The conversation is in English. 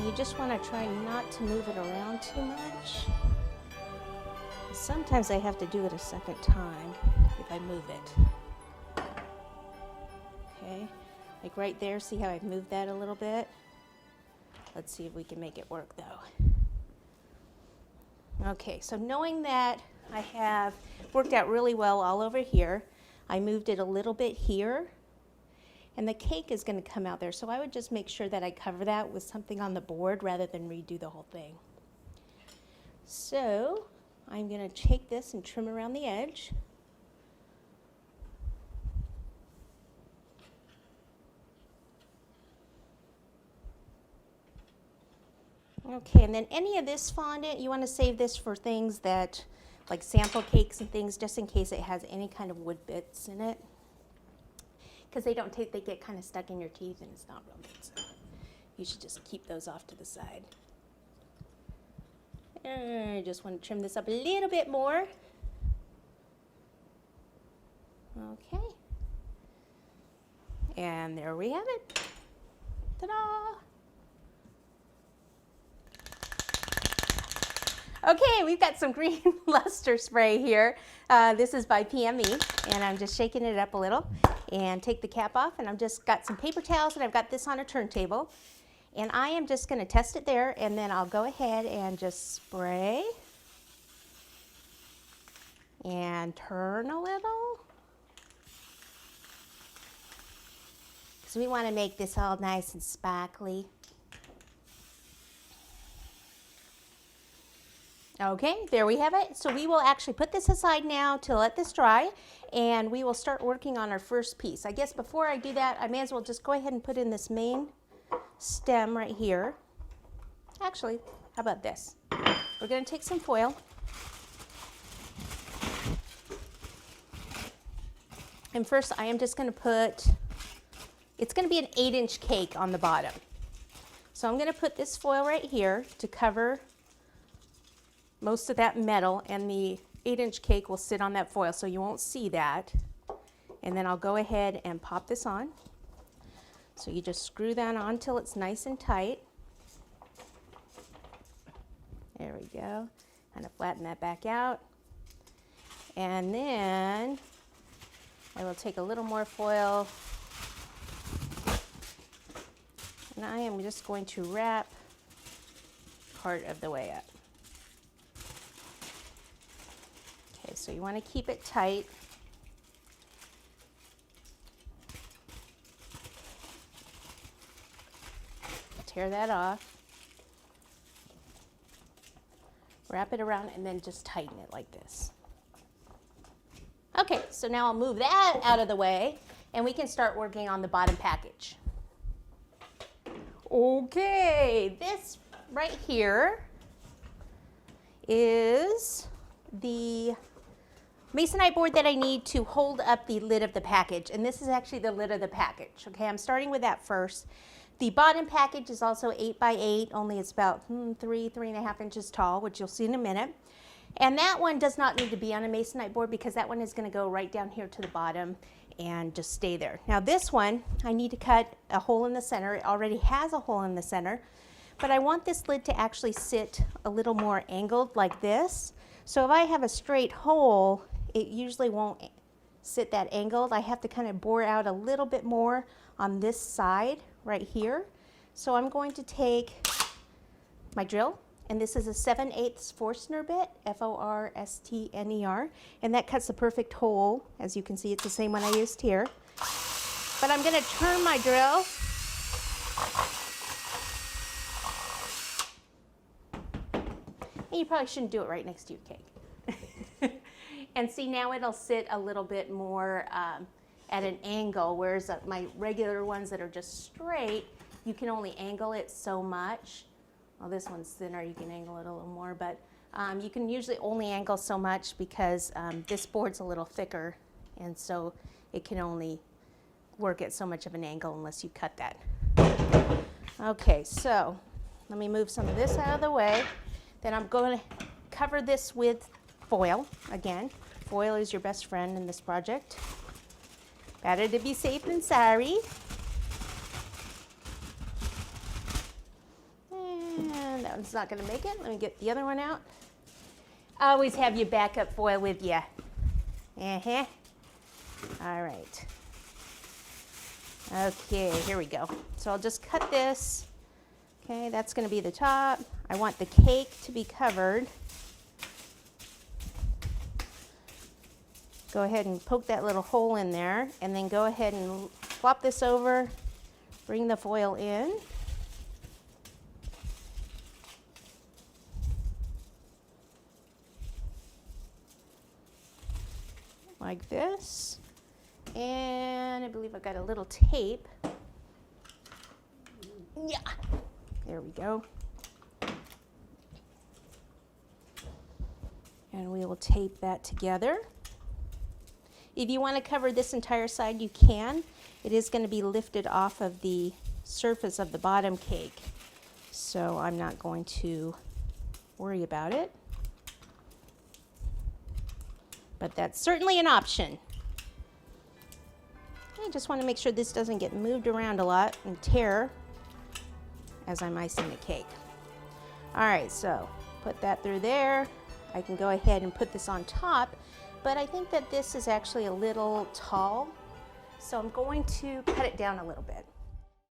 you just want to try not to move it around too much. Sometimes I have to do it a second time if I move it. Okay, like right there, see how I've moved that a little bit? Let's see if we can make it work though. Okay, so knowing that I have worked out really well all over here, I moved it a little bit here, and the cake is going to come out there, so I would just make sure that I cover that with something on the board rather than redo the whole thing. So I'm going to take this and trim around the edge. Okay, and then any of this fondant, you want to save this for things that, like sample cakes and things, just in case it has any kind of wood bits in it. Because they don't take, they get kind of stuck in your teeth and it's not real good. So you should just keep those off to the side. I just want to trim this up a little bit more. Okay. And there we have it. Ta-da! Okay, we've got some green luster spray here. This is by PME, and I'm just shaking it up a little and take the cap off, and I've just got some paper towels, and I've got this on a turntable, and I am just going to test it there, and then I'll go ahead and just spray and turn a little, because we want to make this all nice and sparkly. Okay, there we have it. So we will actually put this aside now to let this dry, and we will start working on our first piece. I guess before I do that, I may as well just go ahead and put in this main stem right here. Actually, how about this? We're going to take some foil. And first I am just going to put, it's going to be an 8-inch cake on the bottom. So I'm going to put this foil right here to cover most of that metal, and the 8-inch cake will sit on that foil so you won't see that. And then I'll go ahead and pop this on. So you just screw that on till it's nice and tight. There we go. Kind of flatten that back out. And then I will take a little more foil, and I am just going to wrap part of the way up. Okay, so you want to keep it tight. Tear that off. Wrap it around and then just tighten it like this. Okay, so now I'll move that out of the way and we can start working on the bottom package. Okay, this right here is the masonite board that I need to hold up the lid of the package, and this is actually the lid of the package. Okay, I'm starting with that first. The bottom package is also 8 by 8, only it's about 3.5 inches tall, which you'll see in a minute. And that one does not need to be on a masonite board because that one is going to go right down here to the bottom and just stay there. Now this one, I need to cut a hole in the center. It already has a hole in the center, but I want this lid to actually sit a little more angled like this. So if I have a straight hole, it usually won't sit that angled. I have to kind of bore out a little bit more on this side right here. So I'm going to take my drill, and this is a 7/8 Forstner bit, F-O-R-S-T-N-E-R, and that cuts the perfect hole. As you can see, it's the same one I used here. But I'm going to turn my drill. And you probably shouldn't do it right next to your cake. And see, now it'll sit a little bit more at an angle, whereas my regular ones that are just straight, you can only angle it so much. Well, this one's thinner, you can angle it a little more, but you can usually only angle so much because this board's a little thicker, and so it can only work at so much of an angle unless you cut that. Okay, so let me move some of this out of the way. Then I'm going to cover this with foil. Again, foil is your best friend in this project. Better to be safe than sorry. And that one's not gonna make it. Let me get the other one out. Always have your backup foil with you. Uh-huh. All right. Okay, here we go. So I'll just cut this. Okay, that's gonna be the top. I want the cake to be covered. Go ahead and poke that little hole in there, and then go ahead and flop this over, bring the foil in. Like this. And I believe I've got a little tape. Yeah, there we go. And we will tape that together. If you want to cover this entire side, you can. It is going to be lifted off of the surface of the bottom cake, so I'm not going to worry about it. But that's certainly an option. I just want to make sure this doesn't get moved around a lot and tear as I'm icing the cake. All right, so put that through there. I can go ahead and put this on top, but I think that this is actually a little tall, so I'm going to cut it down a little bit.